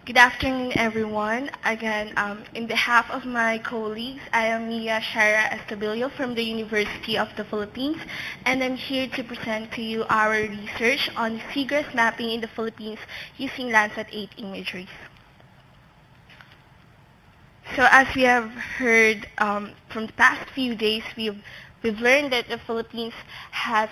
Good afternoon, everyone. Again, in behalf of my colleagues, I am Mia Shaira Estabillo from the University of the Philippines, and I'm here to present to you our research on seagrass mapping in the Philippines using Landsat 8 imageries. So as we have heard from the past few days, we've learned that the Philippines has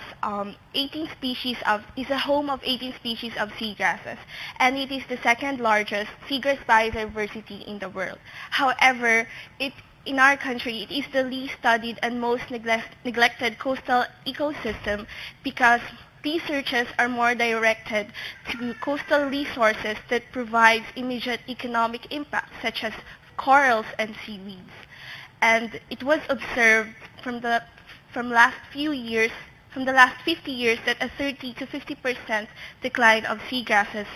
18 species is a home of 18 species of seagrasses, and it is the second largest seagrass biodiversity in the world. However, in our country, it is the least studied and most neglected coastal ecosystem because researches are more directed to coastal resources that provides immediate economic impact, such as corals and seaweeds. And it was observed from the last 50 years that a 30 to 50% decline of seagrasses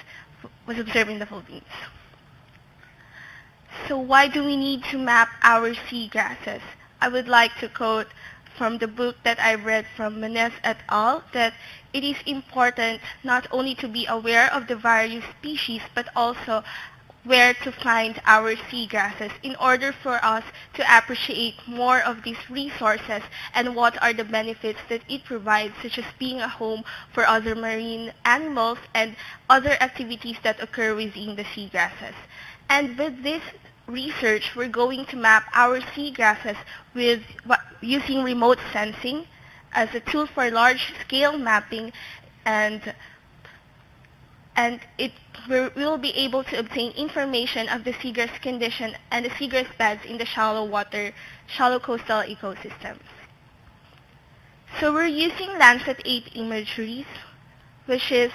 was observed in the Philippines. So why do we need to map our seagrasses? I would like to quote from the book that I read from Menes et al. That it is important not only to be aware of the various species but also where to find our seagrasses in order for us to appreciate more of these resources and what are the benefits that it provides, such as being a home for other marine animals and other activities that occur within the seagrasses. And with this research, we're going to map our seagrasses using remote sensing as a tool for large-scale mapping, and we will be able to obtain information of the seagrass condition and the seagrass beds in the shallow coastal ecosystems. So we're using Landsat 8 imageries, which is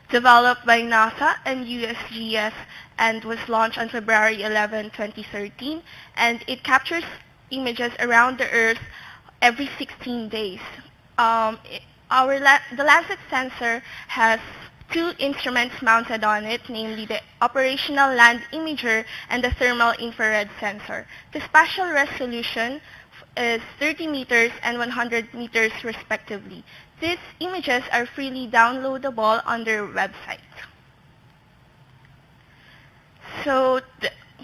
developed by NASA and USGS and was launched on February 11, 2013, and it captures images around the Earth every 16 days. The Landsat sensor has two instruments mounted on it, namely the operational land imager and the thermal infrared sensor. The spatial resolution is 30 meters and 100 meters respectively. These images are freely downloadable on their website. So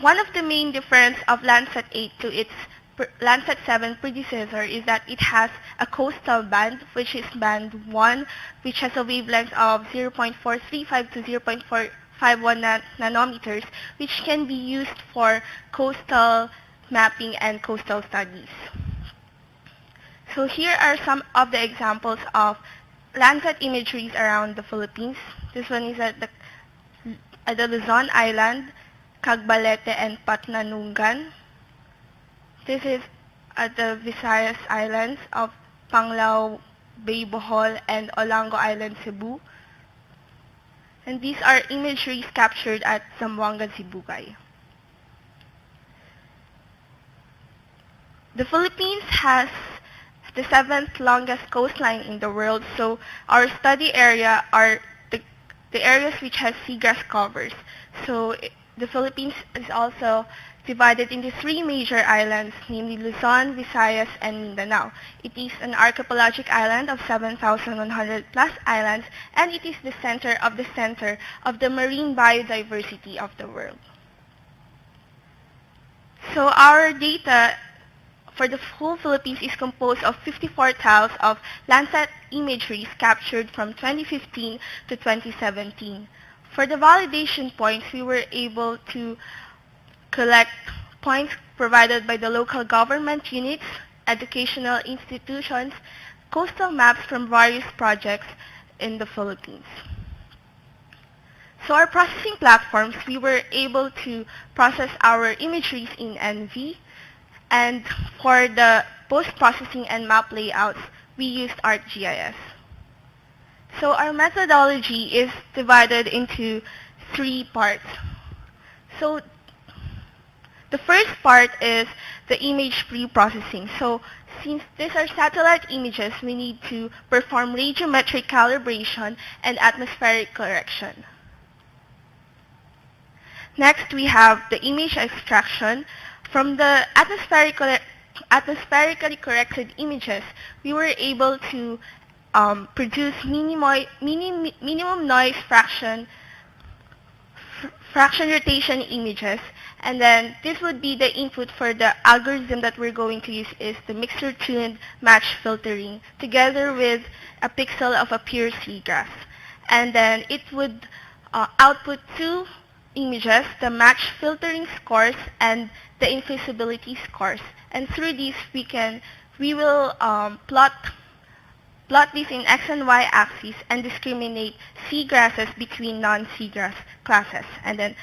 one of the main difference of Landsat 8 to its Landsat 7 predecessor is that it has a coastal band, which is band 1, which has a wavelength of 0.435 to 0.451 nanometers, which can be used for coastal mapping and coastal studies. So here are some of the examples of Landsat imageries around the Philippines. This one is at the Luzon Island, Cagbalete, and Patnanungan. This is at the Visayas Islands of Panglao Bay, Bohol, and Olango Island, Cebu. And these are imageries captured at Zamboanga, Sibugay. The Philippines has the 7th longest coastline in the world, so our study area are the areas which has seagrass covers. So the Philippines is also divided into 3 major islands, namely Luzon, Visayas, and Mindanao. It is an archipelagic island of 7,100 plus islands, and it is the center of the marine biodiversity of the world. So our data for the whole Philippines is composed of 54 tiles of Landsat imageries captured from 2015 to 2017. For the validation points, we were able to collect points provided by the local government units, educational institutions, coastal maps from various projects in the Philippines. So our processing platforms, we were able to process our imageries in NV, and for the post-processing and map layouts, we used ArcGIS. So our methodology is divided into 3 parts. So the first part is the image pre-processing. So since these are satellite images, we need to perform radiometric calibration and atmospheric correction. Next, we have the image extraction. From the atmospherically corrected images, we were able to produce minimum noise fraction fraction rotation images, and then this would be the input for the algorithm that we're going to use is the mixture-tuned match filtering together with a pixel of a pure seagrass. And then it would output two images, the match filtering scores and the infeasibility scores. And through these we will plot these in X and Y axes and discriminate seagrasses between non-seagrass classes. And then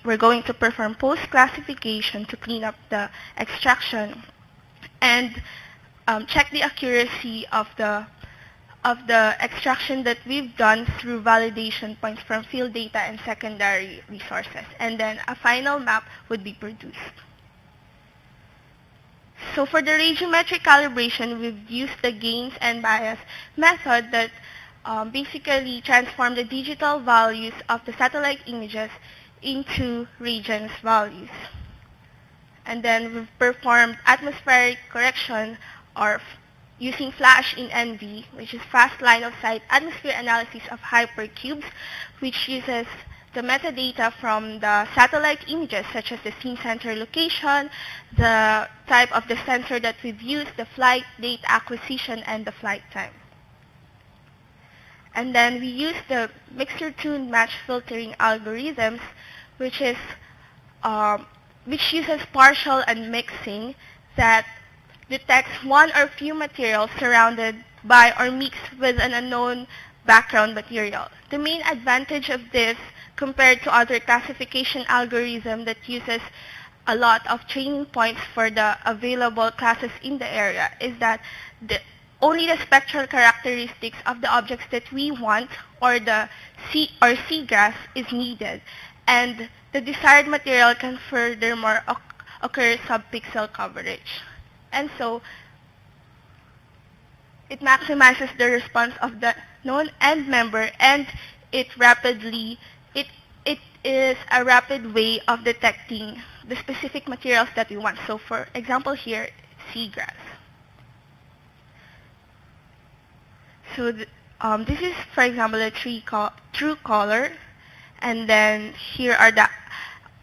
we're going to perform post-classification to clean up the extraction and check the accuracy of the extraction that we've done through validation points from field data and secondary resources. And then a final map would be produced. So for the radiometric calibration, we've used the gains and bias method that basically transform the digital values of the satellite images into regions values. And then we've performed atmospheric correction or using FLAASH in NV, which is fast line of sight atmosphere analysis of hypercubes, which uses the metadata from the satellite images such as the scene center location, the type of the sensor that we've used, the flight date acquisition, and the flight time. And then we use the mixture-tuned match filtering algorithms, which uses partial and mixing that detects one or few materials surrounded by or mixed with an unknown background material. The main advantage of this compared to other classification algorithm that uses a lot of training points for the available classes in the area is that only the spectral characteristics of the objects that we want or seagrass is needed, and the desired material can furthermore occur subpixel coverage. And so it maximizes the response of the known end member, and it is a rapid way of detecting the specific materials that we want. So for example here, seagrass. So this is, for example, a true color, and then here are the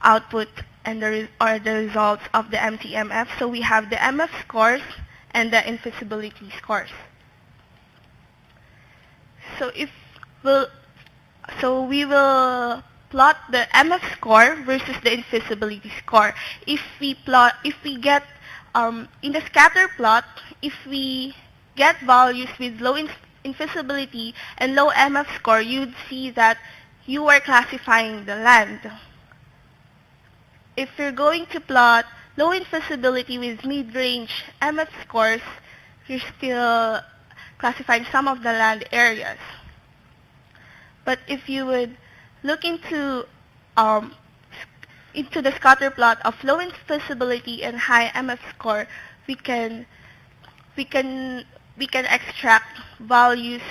output and the results of the MTMF. So we have the MF scores and the infeasibility scores. So we will plot the MF score versus the infeasibility score. If we get in the scatter plot, if we get values with low infeasibility and low MF score, you'd see that you are classifying the land. If you're going to plot low infeasibility with mid-range MF scores, you're still classifying some of the land areas. But if you would look into the scatter plot of low infeasibility and high MF score, we can extract values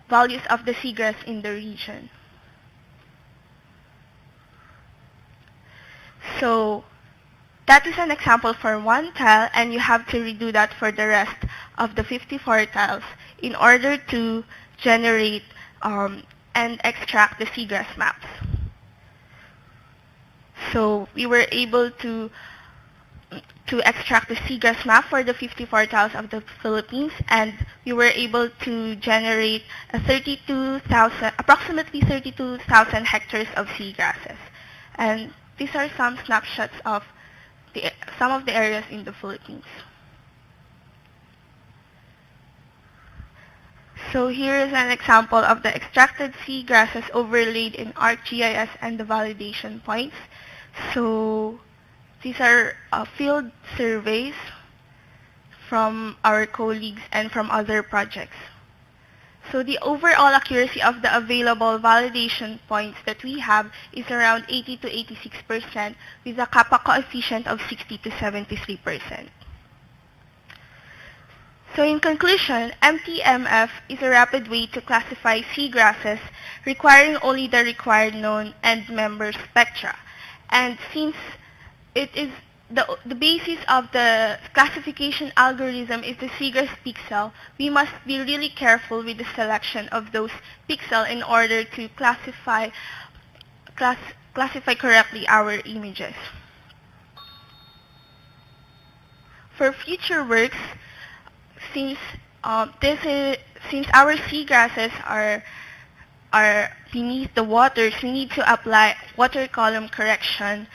of the seagrass in the region. So that is an example for one tile, and you have to redo that for the rest of the 54 tiles in order to generate and extract the seagrass maps. So we were able to extract the seagrass map for the 54 tiles of the Philippines, and we were able to generate approximately 32,000 hectares of seagrasses. And these are some snapshots of some of the areas in the Philippines. So here is an example of the extracted seagrasses overlaid in ArcGIS and the validation points. So these are field surveys from our colleagues and from other projects. So the overall accuracy of the available validation points that we have is around 80 to 86% with a kappa coefficient of 60 to 73%. So in conclusion, MTMF is a rapid way to classify seagrasses requiring only the required known end member spectra. And since it is the basis of the classification algorithm is the seagrass pixel, we must be really careful with the selection of those pixels in order to classify correctly our images. For future works, since since our seagrasses are beneath the waters, we need to apply water column correction,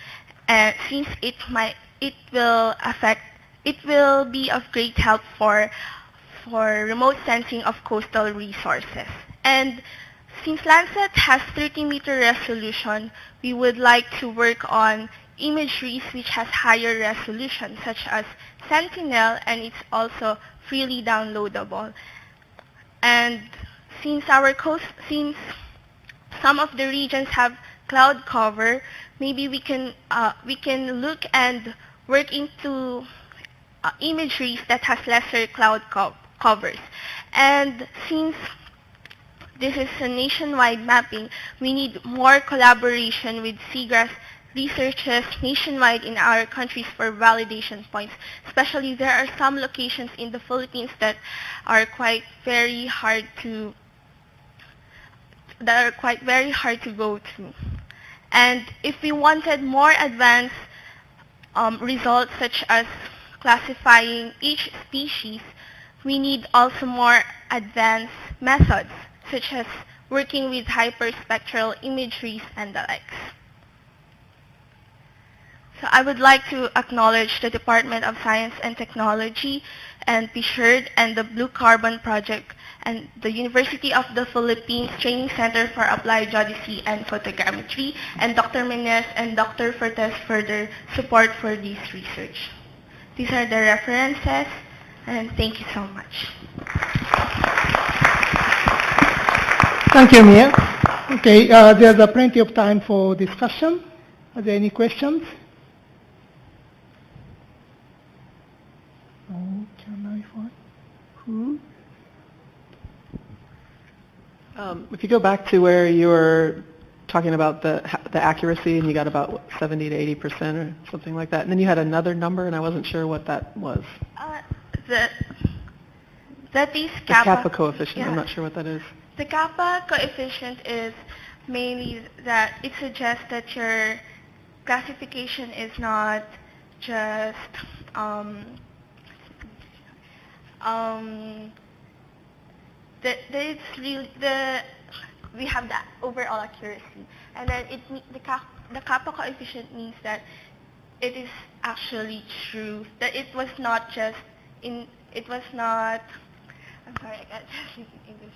and since it will be of great help for remote sensing of coastal resources. And since Landsat has 30-meter resolution, we would like to work on imageries which has higher resolution, such as Sentinel, and it's also freely downloadable. And since some of the regions have cloud cover, maybe we can look and work into imageries that has lesser cloud covers. And since this is a nationwide mapping, we need more collaboration with seagrass researchers nationwide in our countries for validation points. Especially there are some locations in the Philippines that are quite very hard to go to. And if we wanted more advanced results, such as classifying each species, we need also more advanced methods, such as working with hyperspectral imageries and the likes. So I would like to acknowledge the Department of Science and Technology and PSHERD and the Blue Carbon Project and the University of the Philippines Training Center for Applied Geodesy and Photogrammetry, and Dr. Menes and Dr. Fortes further support for this research. These are the references, and thank you so much. Thank you, Mia. Okay, there's plenty of time for discussion. Are there any questions? Oh, can I find who? If you go back to where you were talking about the accuracy, and you got about 70 to 80% or something like that, and then you had another number, and I wasn't sure what that was. That is the kappa coefficient. Yeah. I'm not sure what that is. The kappa coefficient is mainly that it suggests that your classification is not just that it's really we have the overall accuracy, and then the kappa coefficient means that it is actually true, that it was not just I'm sorry, I can't speak English.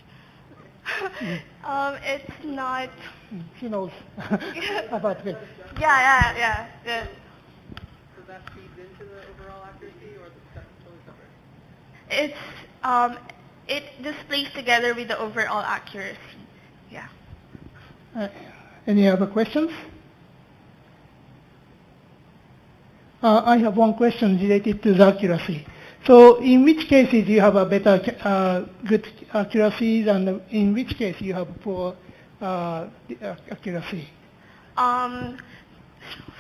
It's not. She knows about it. Yeah. So that feeds into the overall accuracy, or that's totally separate? It displays together with the overall accuracy. Yeah. Any other questions? I have one question related to the accuracy. So in which cases you have a better, good accuracy, and in which case you have poor accuracy?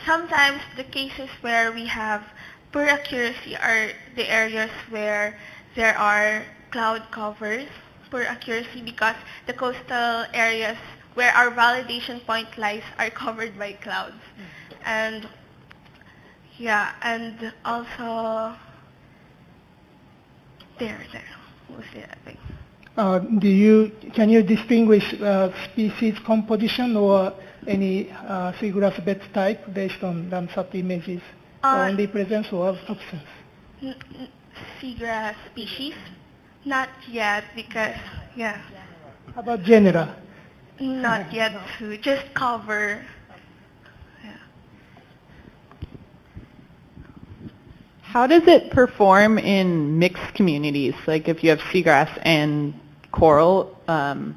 Sometimes the cases where we have poor accuracy are the areas where there are cloud covers, poor accuracy, because the coastal areas where our validation point lies are covered by clouds. And yeah, and also there, mostly that thing. Can you distinguish species composition or any seagrass bed type based on Landsat images? Only presence or absence? Seagrass species? Not yet, because, yeah. How about genera? Not yet, too. Just cover. Yeah. How does it perform in mixed communities? Like if you have seagrass and coral in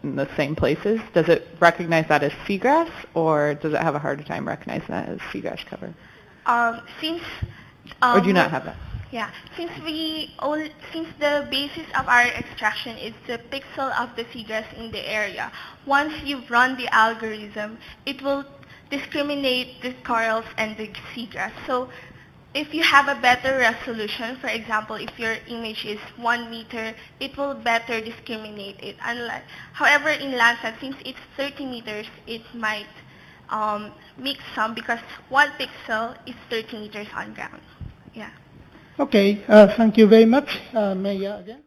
the same places, does it recognize that as seagrass, or does it have a harder time recognizing that as seagrass cover? Or do you not have that? Yeah, since the basis of our extraction is the pixel of the seagrass in the area, once you've run the algorithm, it will discriminate the corals and the seagrass. So if you have a better resolution, for example, if your image is 1 meter, it will better discriminate it. However, in Landsat, since it's 30 meters, it might mix some because 1 pixel is 30 meters on ground. Yeah. Okay, thank you very much, Maya again.